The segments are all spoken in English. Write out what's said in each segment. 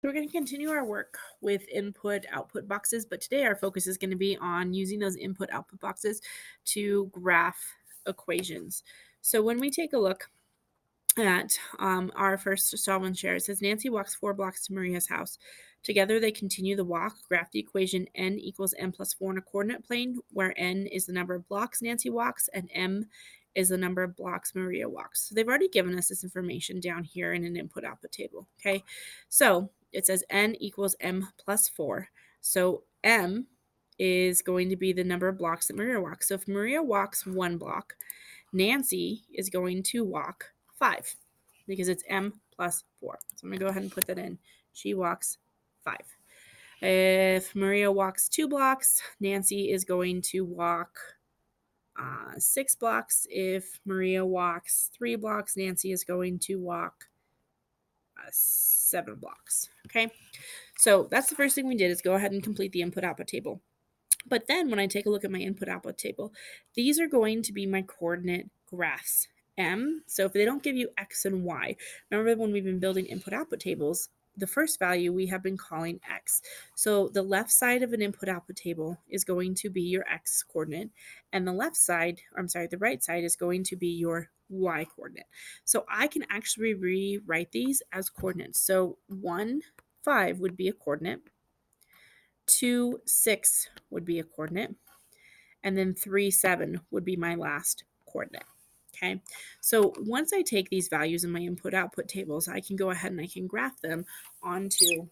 So we're going to continue our work with input output boxes, but today our focus is going to be on using those input output boxes to graph equations. So when we take a look at our first solvent share, it says Nancy walks 4 blocks to Maria's house. Together they continue the walk. Graph the equation n equals n plus 4 in a coordinate plane, where n is the number of blocks Nancy walks and m is the number of blocks Maria walks. So they've already given us this information down here in an input output table. Okay, so it says n equals m plus 4. So m is going to be the number of blocks that Maria walks. So if Maria walks 1 block, Nancy is going to walk 5 because it's m plus 4. So I'm going to go ahead and put that in. She walks 5. If Maria walks 2 blocks, Nancy is going to walk 6 blocks. If Maria walks 3 blocks, Nancy is going to walk 7 blocks. Okay, so that's the first thing we did, is go ahead and complete the input output table. But then when I take a look at my input output table, these are going to be my coordinate graphs. So if they don't give you X and Y, remember when we've been building input output tables, the first value we have been calling X. So the left side of an input output table is going to be your X coordinate, and the the right side is going to be your Y coordinate. So I can actually rewrite these as coordinates. So 1, 5 would be a coordinate. 2, 6 would be a coordinate, and then 3, 7 would be my last coordinate. Okay, so once I take these values in my input output tables, I can go ahead and I can graph them onto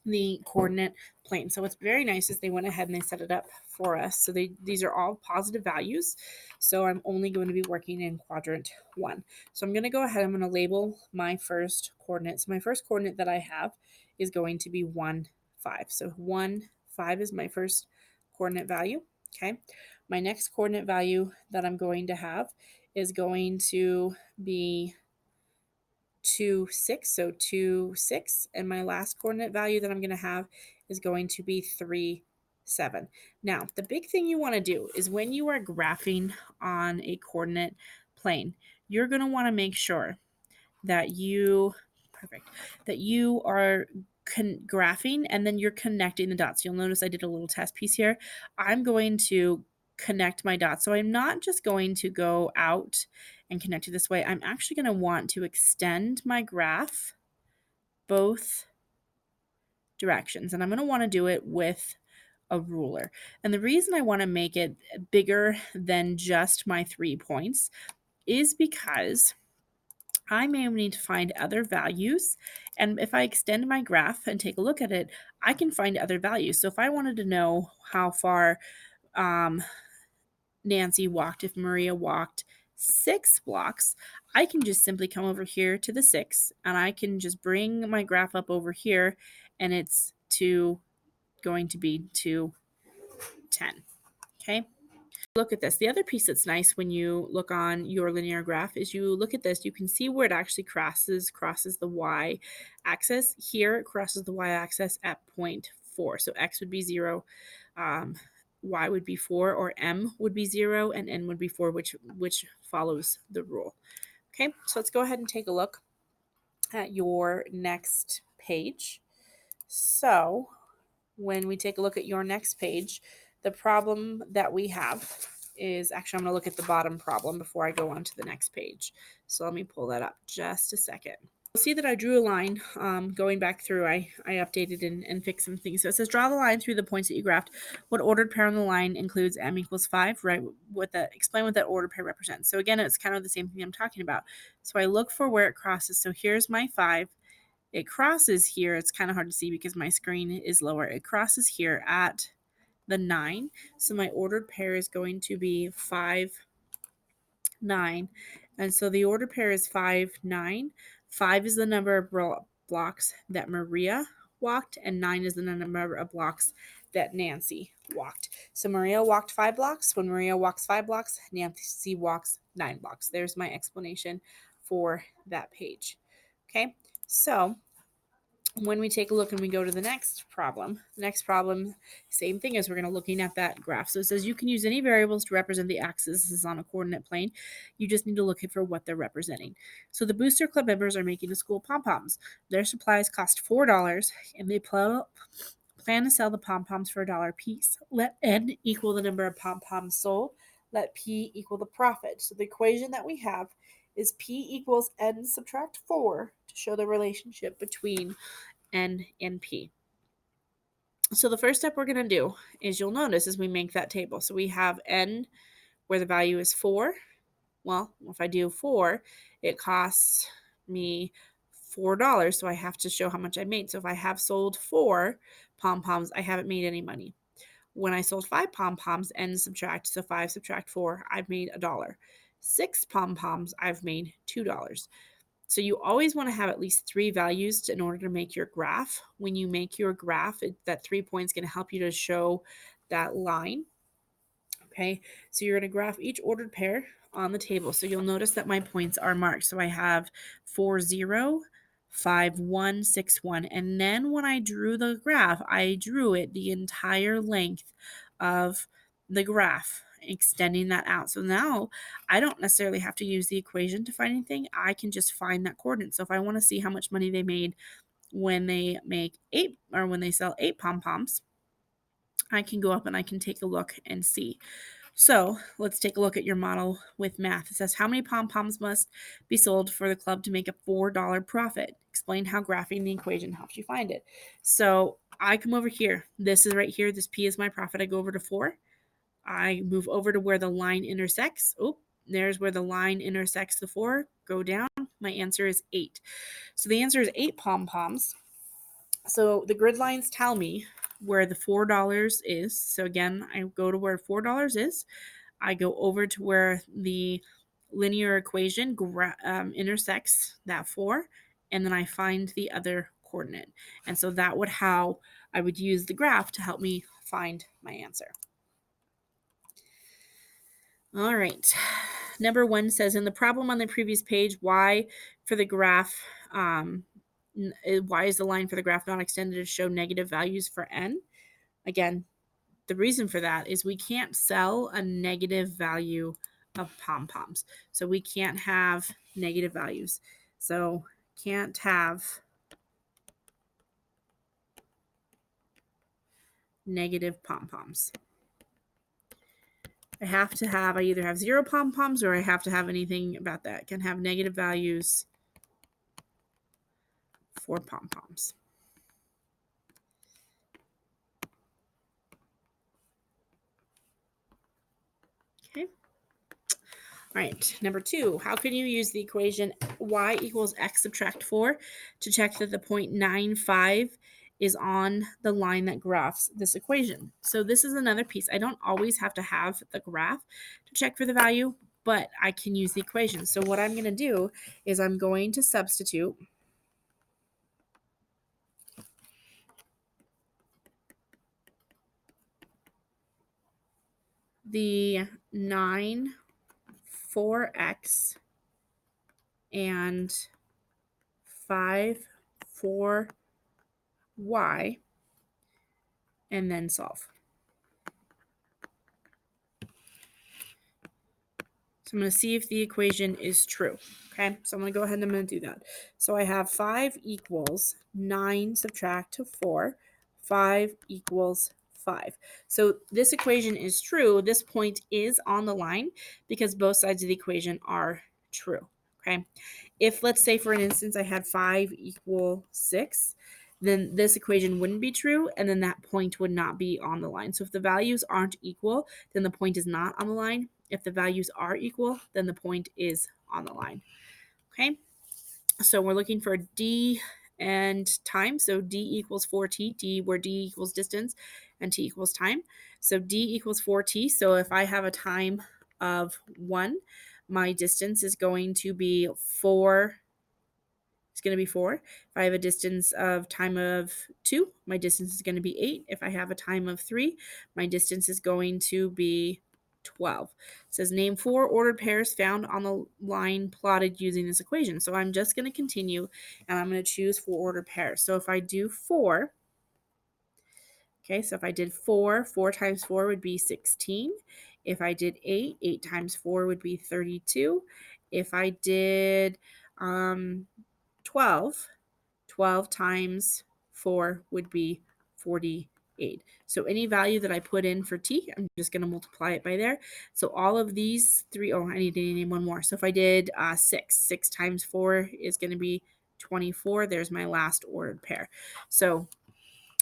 the coordinate plane. So what's very nice is they went ahead and they set it up for us. So these are all positive values. So I'm only going to be working in quadrant 1. So I'm going to go ahead, I'm going to label my first coordinate. So my first coordinate that I have is going to be 1, 5. So 1, 5 is my first coordinate value. Okay. My next coordinate value that I'm going to have is going to be 2, 6. So 2, 6. And my last coordinate value that I'm going to have is going to be 3, 7. Now, the big thing you want to do is when you are graphing on a coordinate plane, you're going to want to make sure that you are graphing and then you're connecting the dots. You'll notice I did a little test piece here. I'm going to connect my dots. So I'm not just going to go out and connect it this way. I'm actually going to want to extend my graph both directions, and I'm going to want to do it with a ruler. And the reason I want to make it bigger than just my 3 points is because I may need to find other values. And if I extend my graph and take a look at it, I can find other values. So if I wanted to know how far Nancy walked, if Maria walked 6 blocks, I can just simply come over here to the 6 and I can just bring my graph up over here, and it's going to be to 10. Okay. Look at this. The other piece that's nice when you look on your linear graph is you look at this, you can see where it actually crosses the y axis. Here it crosses the y axis at 0.4. So x would be 0, y would be 4, or m would be 0, and n would be 4, which follows the rule. Okay, so let's go ahead and take a look at your next page. So when we take a look at your next page, the problem that we have is, actually, I'm going to look at the bottom problem before I go on to the next page. So let me pull that up just a second. You'll see that I drew a line going back through. I updated and fixed some things. So it says draw the line through the points that you graphed. What ordered pair on the line includes m equals 5, right? Explain what that ordered pair represents. So again, it's kind of the same thing I'm talking about. So I look for where it crosses. So here's my 5. It crosses here. It's kind of hard to see because my screen is lower. It crosses here at the 9. So my ordered pair is going to be 5, 9. And so the ordered pair is 5, 9. 5 is the number of blocks that Maria walked, and 9 is the number of blocks that Nancy walked. So Maria walked 5 blocks. When Maria walks 5 blocks, Nancy walks 9 blocks. There's my explanation for that page. Okay, so when we take a look and we go to the next problem, same thing as we're going to looking at that graph. So it says you can use any variables to represent the axis. This is on a coordinate plane. You just need to look for what they're representing. So the Booster Club members are making a school pom-poms. Their supplies cost $4 and they plan to sell the pom-poms for $1 a piece. Let N equal the number of pom-poms sold. Let P equal the profit. So the equation that we have is P equals N subtract 4 to show the relationship between N and P. So the first step we're going to do is you'll notice as we make that table. So we have N where the value is 4. Well, if I do 4, it costs me $4. So I have to show how much I made. So if I have sold 4 pom-poms, I haven't made any money. When I sold 5 pom-poms, N subtract, so 5 subtract 4, I've made $1. 6 pom-poms, I've made $2. So you always want to have at least 3 values in order to make your graph. When you make your graph, that 3 points going to help you to show that line. Okay, so you're going to graph each ordered pair on the table. So you'll notice that my points are marked. So I have 4, 0, 5, 1, 6, 1. And then when I drew the graph, I drew it the entire length of the graph, extending that out. So now I don't necessarily have to use the equation to find anything. I can just find that coordinate. So if I want to see how much money they made when they make 8 or when they sell 8 pom-poms, I can go up and I can take a look and see. So let's take a look at your model with math. It says how many pom-poms must be sold for the club to make a $4 profit? Explain how graphing the equation helps you find it. So I come over here. This is right here. This P is my profit. I go over to 4. I move over to where the line intersects. Oh, there's where the line intersects the 4. Go down. My answer is 8. So the answer is 8 pom-poms. So the grid lines tell me where the $4 is. So again, I go to where $4 is. I go over to where the linear equation intersects that 4, and then I find the other coordinate. And so that would how I would use the graph to help me find my answer. All right. Number 1 says in the problem on the previous page, y for the graph, why is the line for the graph not extended to show negative values for n? Again, the reason for that is we can't sell a negative value of pom-poms. So we can't have negative values. So can't have negative pom-poms. I either have 0 pom-poms or I have to have anything about that. Can have negative values for pom-poms. Okay. All right, number 2, how can you use the equation y equals x subtract 4 to check that the 0.95 is on the line that graphs this equation? So this is another piece. I don't always have to have the graph to check for the value, but I can use the equation. So what I'm going to do is I'm going to substitute the 9 4x and 5 4y and then solve. So I'm going to see if the equation is true. Okay, so I'm going to go ahead and I'm going to do that. So I have 5 equals 9 subtract 4. 5 equals 5. So this equation is true. This point is on the line because both sides of the equation are true. Okay, if let's say for an instance I had 5 equal 6, then this equation wouldn't be true, and then that point would not be on the line. So if the values aren't equal, then the point is not on the line. If the values are equal, then the point is on the line. Okay, so we're looking for d and time. So d equals 4t, d where d equals distance and t equals time. So d equals 4t. So if I have a time of 1, my distance is going to be 4. It's going to be 4. If I have a distance of time of 2, my distance is going to be 8. If I have a time of 3, my distance is going to be 12. It says name 4 ordered pairs found on the line plotted using this equation. So I'm just going to continue and I'm going to choose 4 ordered pairs. So if I do 4, okay, so if I did 4, 4 times 4 would be 16. If I did 8, 8 times 4 would be 32. If I did 12, 12 times 4 would be 48. So any value that I put in for t, I'm just going to multiply it by there. So all of these three, oh, I need to name one more. So if I did 6, 6 times 4 is going to be 24. There's my last ordered pair. So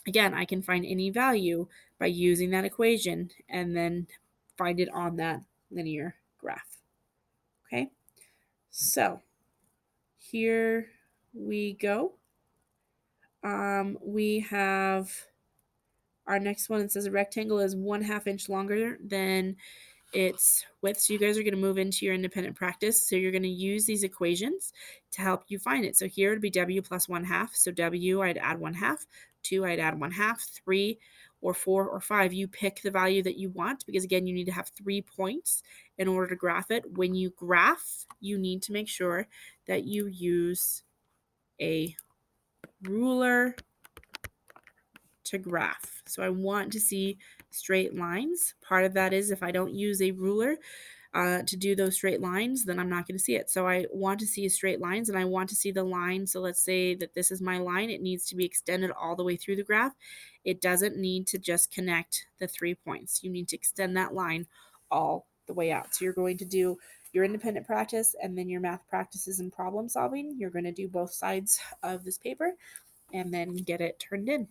again, I can find any value by using that equation and then find it on that linear graph. Okay, so here we go. We have our next one. It says a rectangle is 1/2 inch longer than its width. So you guys are going to move into your independent practice. So you're going to use these equations to help you find it. So here would be w plus 1/2. So w, I'd add 1/2. 2, I'd add 1/2. 3 or 4 or 5, you pick the value that you want, because again, you need to have 3 points in order to graph it. When you graph, you need to make sure that you use a ruler to graph. So I want to see straight lines. Part of that is if I don't use a ruler to do those straight lines, then I'm not going to see it. So I want to see straight lines, and I want to see the line. So let's say that this is my line. It needs to be extended all the way through the graph. It doesn't need to just connect the 3 points. You need to extend that line all the way out. So you're going to do your independent practice and then your math practices and problem solving. You're going to do both sides of this paper and then get it turned in.